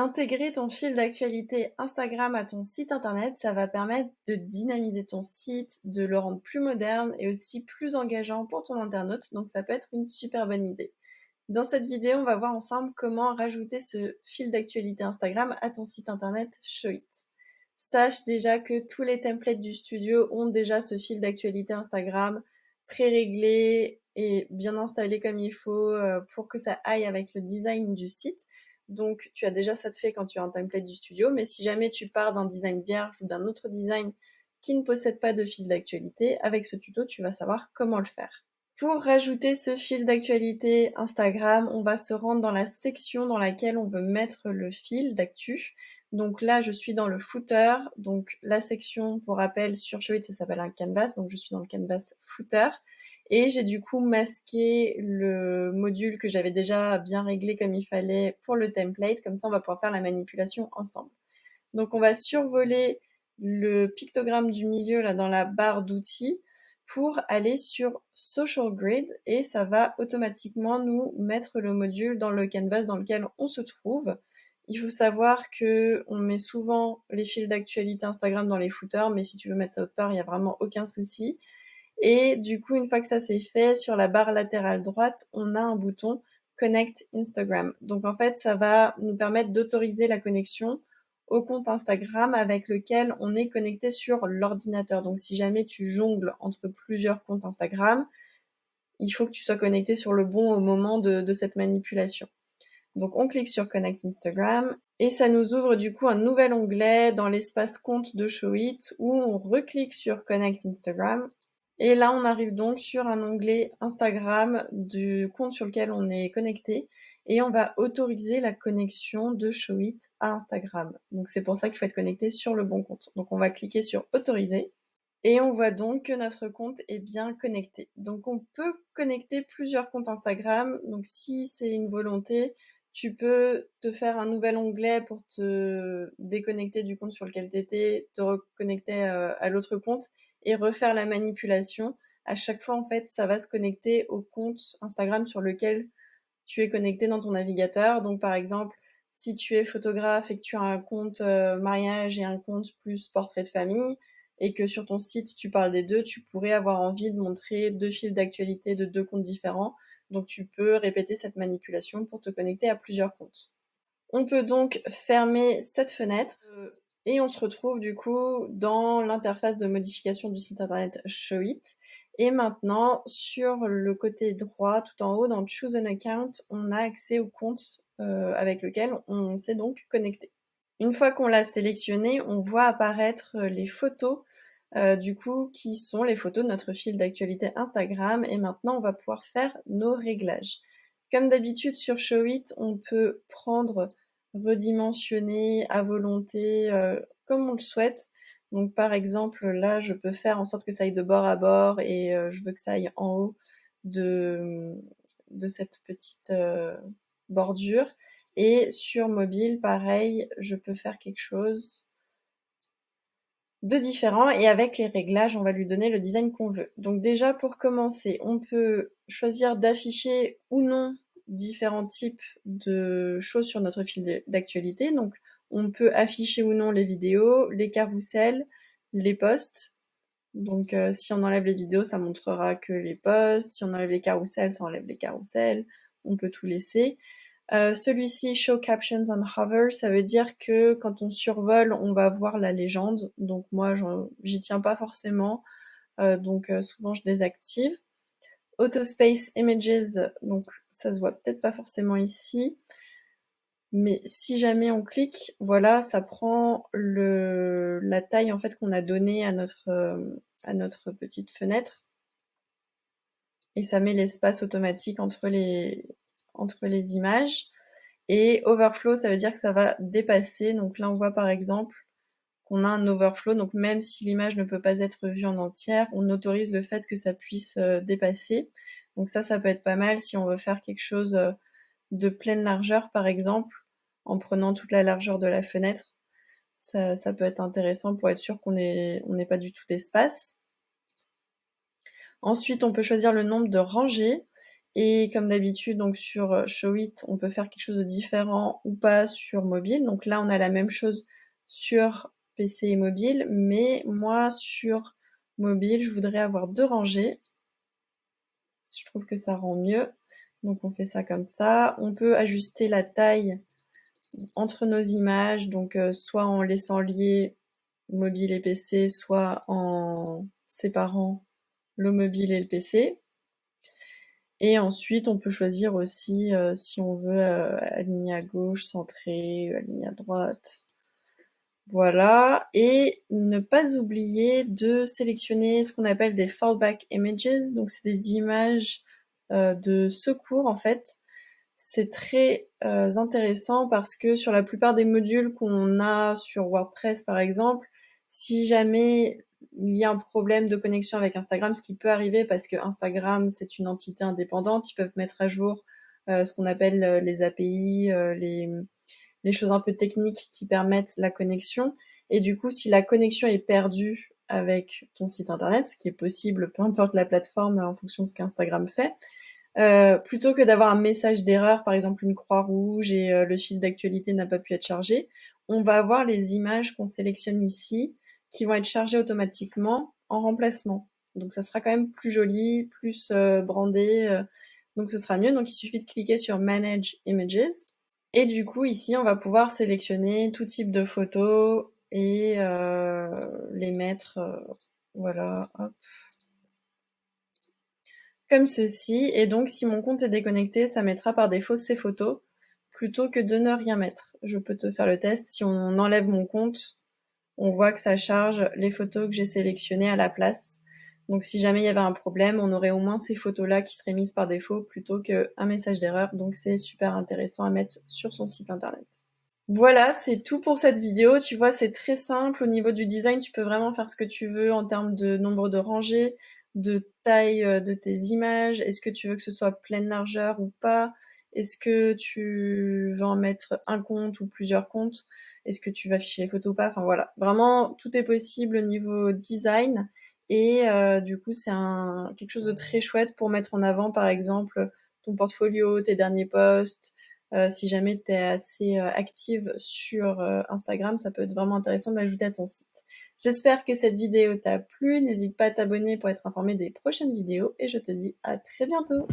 Intégrer ton fil d'actualité Instagram à ton site internet, ça va permettre de dynamiser ton site, de le rendre plus moderne et aussi plus engageant pour ton internaute, donc ça peut être une super bonne idée. Dans cette vidéo, on va voir ensemble comment rajouter ce fil d'actualité Instagram à ton site internet Showit. Sache déjà que tous les templates du studio ont déjà ce fil d'actualité Instagram pré-réglé et bien installé comme il faut pour que ça aille avec le design du site. Donc tu as déjà ça de fait quand tu as un template du studio, mais si jamais tu pars d'un design vierge ou d'un autre design qui ne possède pas de fil d'actualité, avec ce tuto, tu vas savoir comment le faire. Pour rajouter ce fil d'actualité Instagram, on va se rendre dans la section dans laquelle on veut mettre le fil d'actu. Donc là, je suis dans le footer. Donc la section, pour rappel, sur Showit, ça s'appelle un canvas. Donc je suis dans le canvas footer. Et j'ai du coup masqué le module que j'avais déjà bien réglé comme il fallait pour le template. Comme ça, on va pouvoir faire la manipulation ensemble. Donc on va survoler le pictogramme du milieu là dans la barre d'outils pour aller sur Social Grid et ça va automatiquement nous mettre le module dans le canvas dans lequel on se trouve. Il faut savoir que on met souvent les fils d'actualité Instagram dans les footers, mais si tu veux mettre ça autre part, il n'y a vraiment aucun souci. Et du coup, une fois que ça c'est fait, sur la barre latérale droite, on a un bouton Connect Instagram. Donc en fait, ça va nous permettre d'autoriser la connexion au compte Instagram avec lequel on est connecté sur l'ordinateur. Donc si jamais tu jongles entre plusieurs comptes Instagram, il faut que tu sois connecté sur le bon au moment de cette manipulation. Donc on clique sur Connect Instagram et ça nous ouvre du coup un nouvel onglet dans l'espace compte de Showit où on reclique sur Connect Instagram. Et là, on arrive donc sur un onglet Instagram du compte sur lequel on est connecté et on va autoriser la connexion de Showit à Instagram. Donc c'est pour ça qu'il faut être connecté sur le bon compte. Donc on va cliquer sur autoriser et on voit donc que notre compte est bien connecté. Donc on peut connecter plusieurs comptes Instagram. Donc si c'est une volonté, tu peux te faire un nouvel onglet pour te déconnecter du compte sur lequel tu étais, te reconnecter à l'autre compte et refaire la manipulation. À chaque fois, en fait, ça va se connecter au compte Instagram sur lequel tu es connecté dans ton navigateur. Donc, par exemple, si tu es photographe et que tu as un compte mariage et un compte plus portrait de famille, et que sur ton site, tu parles des deux, tu pourrais avoir envie de montrer deux fils d'actualité de deux comptes différents. Donc, tu peux répéter cette manipulation pour te connecter à plusieurs comptes. On peut donc fermer cette fenêtre et on se retrouve du coup dans l'interface de modification du site internet Showit. Et maintenant, sur le côté droit, tout en haut, dans Choose an Account, on a accès au compte avec lequel on s'est donc connecté. Une fois qu'on l'a sélectionné, on voit apparaître les photos du coup qui sont les photos de notre fil d'actualité Instagram. Et maintenant, on va pouvoir faire nos réglages. Comme d'habitude sur Showit, on peut prendre, redimensionner à volonté comme on le souhaite. Donc par exemple, là, je peux faire en sorte que ça aille de bord à bord et je veux que ça aille en haut de cette petite bordure. Et sur mobile, pareil, je peux faire quelque chose de différent et avec les réglages, on va lui donner le design qu'on veut. Donc déjà, pour commencer, on peut choisir d'afficher ou non différents types de choses sur notre fil d'actualité. Donc on peut afficher ou non les vidéos, les carousels, les posts. Donc si on enlève les vidéos, ça montrera que les posts. Si on enlève les carousels, ça enlève les carousels. On peut tout laisser. Celui-ci, Show Captions on Hover, ça veut dire que quand on survole, on va voir la légende. Donc moi, j'y tiens pas forcément. Donc souvent, je désactive. Auto Space Images, donc ça se voit peut-être pas forcément ici. Mais si jamais on clique, voilà, ça prend la taille en fait qu'on a donnée à notre petite fenêtre. Et ça met l'espace automatique entre les images. Et overflow, ça veut dire que ça va dépasser. Donc là, on voit par exemple qu'on a un overflow. Donc même si l'image ne peut pas être vue en entière, on autorise le fait que ça puisse dépasser. Donc ça peut être pas mal si on veut faire quelque chose de pleine largeur, par exemple, en prenant toute la largeur de la fenêtre. Ça peut être intéressant pour être sûr qu'on n'ait pas du tout d'espace. Ensuite, on peut choisir le nombre de rangées. Et comme d'habitude, donc sur Showit, on peut faire quelque chose de différent ou pas sur mobile. Donc là, on a la même chose sur PC et mobile, mais moi, sur mobile, je voudrais avoir 2 rangées. Je trouve que ça rend mieux. Donc on fait ça comme ça. On peut ajuster la taille entre nos images, donc soit en laissant lier mobile et PC, soit en séparant le mobile et le PC. Et ensuite, on peut choisir aussi si on veut aligner à gauche, centrer, aligner à droite. Voilà. Et ne pas oublier de sélectionner ce qu'on appelle des fallback images. Donc, c'est des images de secours, en fait. C'est très intéressant parce que sur la plupart des modules qu'on a sur WordPress, par exemple, si jamais il y a un problème de connexion avec Instagram, ce qui peut arriver parce que Instagram, c'est une entité indépendante, ils peuvent mettre à jour ce qu'on appelle les API, les choses un peu techniques qui permettent la connexion. Et du coup, si la connexion est perdue avec ton site internet, ce qui est possible, peu importe la plateforme, en fonction de ce qu'Instagram fait, plutôt que d'avoir un message d'erreur, par exemple une croix rouge et le fil d'actualité n'a pas pu être chargé, on va avoir les images qu'on sélectionne ici qui vont être chargées automatiquement en remplacement. Donc ça sera quand même plus joli, plus brandé, donc ce sera mieux. Donc il suffit de cliquer sur Manage Images et du coup ici on va pouvoir sélectionner tout type de photos et les mettre, voilà, hop, comme ceci. Et donc si mon compte est déconnecté, ça mettra par défaut ces photos plutôt que de ne rien mettre. Je peux te faire le test. Si on enlève mon compte, on voit que ça charge les photos que j'ai sélectionnées à la place. Donc si jamais il y avait un problème, on aurait au moins ces photos-là qui seraient mises par défaut plutôt qu'un message d'erreur. Donc c'est super intéressant à mettre sur son site internet. Voilà, c'est tout pour cette vidéo. Tu vois, c'est très simple. Au niveau du design, tu peux vraiment faire ce que tu veux en termes de nombre de rangées, de taille de tes images. Est-ce que tu veux que ce soit pleine largeur ou pas? Est-ce que tu veux en mettre un compte ou plusieurs comptes? Est-ce que tu vas afficher les photos ou pas? Enfin voilà, vraiment, tout est possible au niveau design. Et du coup, c'est quelque chose de très chouette pour mettre en avant, par exemple, ton portfolio, tes derniers posts. Si jamais tu es assez active sur Instagram, ça peut être vraiment intéressant de l'ajouter à ton site. J'espère que cette vidéo t'a plu. N'hésite pas à t'abonner pour être informé des prochaines vidéos et je te dis à très bientôt.